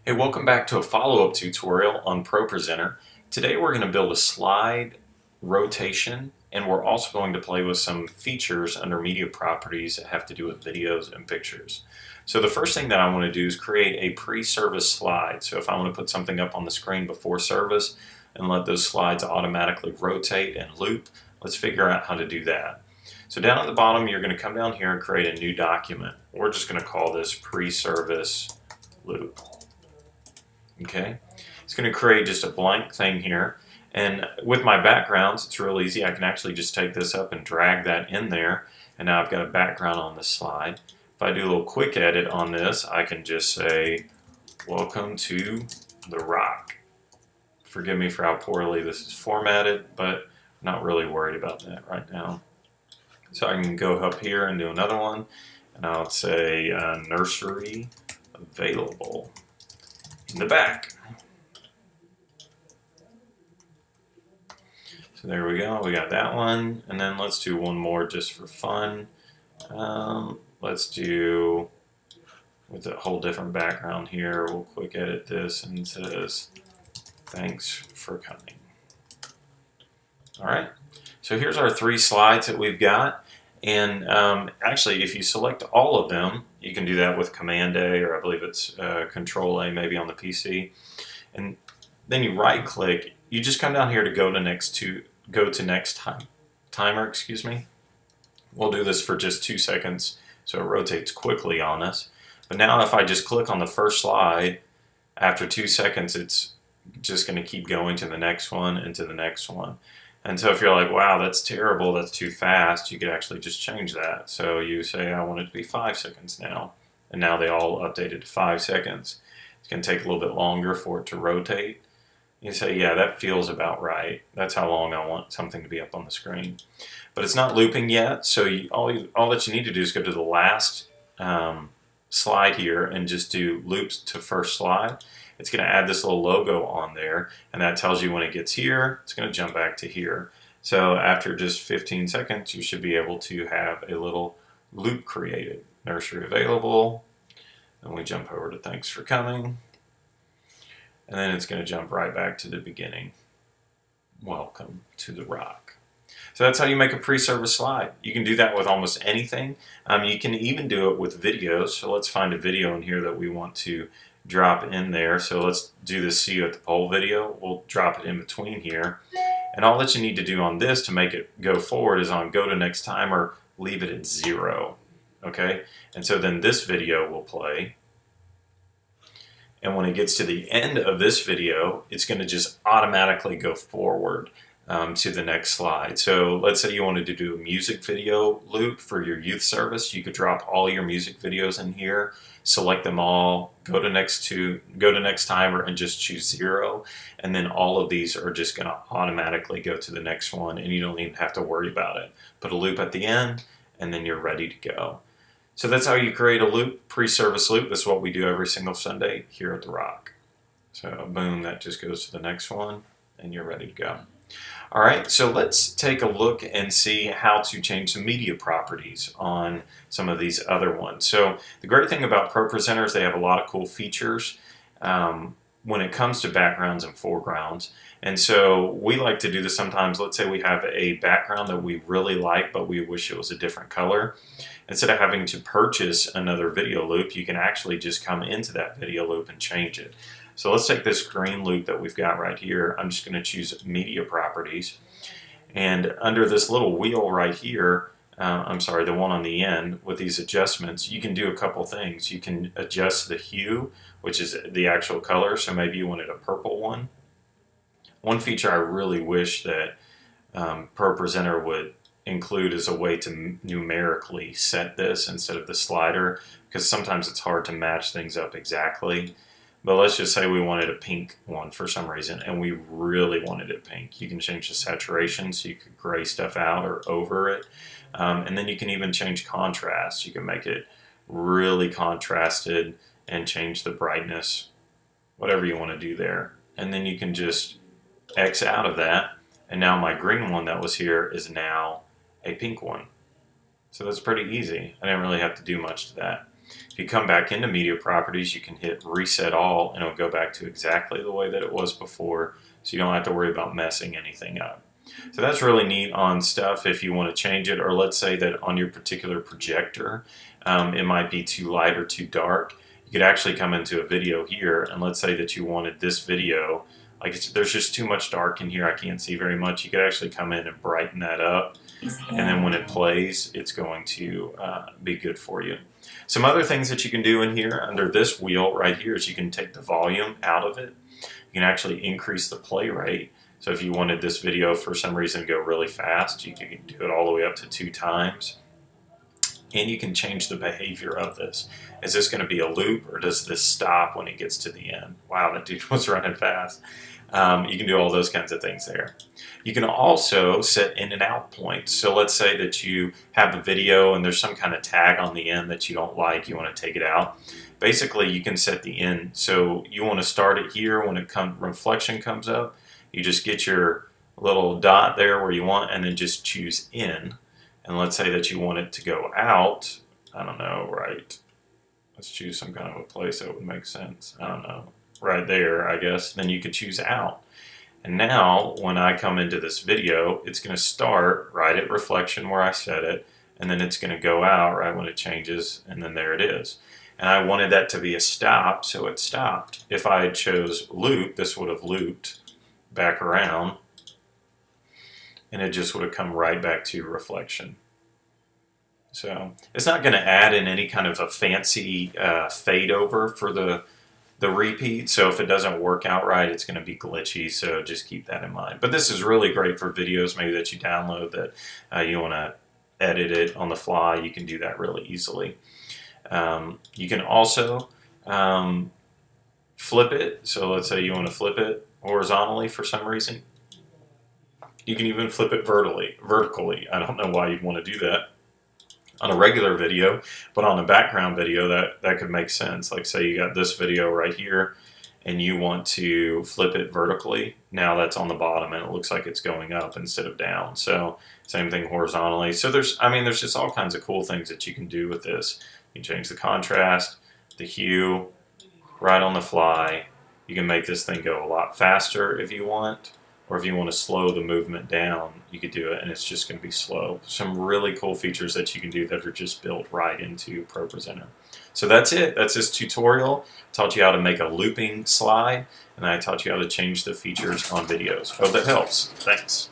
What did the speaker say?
Hey, welcome back to a follow-up tutorial on ProPresenter. Today we're going to build a slide rotation, and we're also going to play with some features under media properties that have to do with videos and pictures. So the first thing that I want to do is create a pre-service slide. So if I want to put something up on the screen before service and let those slides automatically rotate and loop, let's figure out how to do that. So down at the bottom, you're going to come down here and create a new document. We're just going to call this pre-service loop. Okay, it's going to create just a blank thing here, and with my backgrounds it's real easy. I can actually just take this up and drag that in there, and now I've got a background on this slide. If I do a little quick edit on this, I can just say welcome to the rock. Forgive me for how poorly this is formatted, but I'm not really worried about that right now. So I can go up here and do another one, and I'll say nursery available in the back. So there we go, we got that one, and then let's do one more just for fun. Let's do with a whole different background here. We'll quick edit this, and it says thanks for coming. Alright, so here's our three slides that we've got, and actually if you select all of them, you can do that with Command A, or I believe it's Control A maybe on the PC, and then you right click. You just come down here to go to next timer, excuse me. We'll do this for just 2 seconds so it rotates quickly on us. But now if I just click on the first slide, after 2 seconds it's just going to keep going to the next one and to the next one. And so if you're like, wow, that's terrible, that's too fast, you could actually just change that. So you say, I want it to be 5 seconds now. And now they all updated to 5 seconds. It's going to take a little bit longer for it to rotate. You say, yeah, that feels about right. That's how long I want something to be up on the screen. But it's not looping yet, so all that you need to do is go to the last slide here and just do loops to first slide. It's going to add this little logo on there, and that tells you when it gets here, it's going to jump back to here. So after just 15 seconds, you should be able to have a little loop created. Nursery available, and we jump over to thanks for coming, and then it's going to jump right back to the beginning. Welcome to the rock. So that's how you make a pre-service slide. You can do that with almost anything. You can even do it with videos. So let's find a video in here that we want to drop in there. So let's do the see you at the pole video. We'll drop it in between here. And all that you need to do on this to make it go forward is on go to next timer, leave it at 0. Okay? And so then this video will play. And when it gets to the end of this video, it's going to just automatically go forward to the next slide. So let's say you wanted to do a music video loop for your youth service. You could drop all your music videos in here, select them all, go to next timer and just choose 0, and then all of these are just going to automatically go to the next one, and you don't even have to worry about it. Put a loop at the end, and then you're ready to go. So that's how you create a loop, pre-service loop. That's what we do every single Sunday here at The Rock. So boom, that just goes to the next one, and you're ready to go. All right, so let's take a look and see how to change some media properties on some of these other ones. So the great thing about ProPresenter is they have a lot of cool features when it comes to backgrounds and foregrounds. And so we like to do this sometimes. Let's say we have a background that we really like, but we wish it was a different color. Instead of having to purchase another video loop, you can actually just come into that video loop and change it. So let's take this green loop that we've got right here. I'm just going to choose media properties. And under this little wheel right here, I'm sorry, the one on the end with these adjustments, you can do a couple things. You can adjust the hue, which is the actual color. So maybe you wanted a purple one. One feature I really wish that ProPresenter would include is a way to numerically set this instead of the slider, because sometimes it's hard to match things up exactly. But let's just say we wanted a pink one for some reason, and we really wanted it pink. You can change the saturation so you could gray stuff out or over it. And then you can even change contrast. You can make it really contrasted and change the brightness, whatever you want to do there. And then you can just X out of that, and now my green one that was here is now a pink one. So that's pretty easy. I didn't really have to do much to that. If you come back into media properties, you can hit reset all and it'll go back to exactly the way that it was before, so you don't have to worry about messing anything up. So that's really neat on stuff if you want to change it, or let's say that on your particular projector it might be too light or too dark. You could actually come into a video here, and let's say that you wanted this video, like there's just too much dark in here, I can't see very much. You could actually come in and brighten that up, and then when it plays, it's going to be good for you. Some other things that you can do in here under this wheel right here is you can take the volume out of it. You can actually increase the play rate. So if you wanted this video for some reason to go really fast, you can do it all the way up to 2 times. And you can change the behavior of this. Is this going to be a loop, or does this stop when it gets to the end? Wow, that dude was running fast. You can do all those kinds of things there. You can also set in and out points. So let's say that you have a video and there's some kind of tag on the end that you don't like, you want to take it out. Basically, you can set the end. So you want to start it here when reflection comes up. You just get your little dot there where you want, and then just choose in. And let's say that you want it to go out. I don't know, right? Let's choose some kind of a place that would make sense. I don't know. Right there, I guess. Then you could choose out. And now, when I come into this video, it's going to start right at reflection where I set it, and then it's going to go out right when it changes, and then there it is. And I wanted that to be a stop, so it stopped. If I chose loop, this would have looped back around, and it just would have come right back to reflection. So it's not going to add in any kind of a fancy fade over for the repeat. So if it doesn't work out right, it's going to be glitchy. So just keep that in mind. But this is really great for videos maybe that you download that you want to edit it on the fly. You can do that really easily. You can also flip it. So let's say you want to flip it horizontally for some reason. You can even flip it vertically. I don't know why you'd want to do that on a regular video, but on a background video that could make sense. Like say you got this video right here and you want to flip it vertically. Now that's on the bottom and it looks like it's going up instead of down. So same thing horizontally. So there's just all kinds of cool things that you can do with this. You can change the contrast, the hue, right on the fly. You can make this thing go a lot faster if you want, or if you want to slow the movement down, you could do it and it's just going to be slow. Some really cool features that you can do that are just built right into ProPresenter. So that's it. That's this tutorial. I taught you how to make a looping slide, and I taught you how to change the features on videos. Hope that helps. Thanks.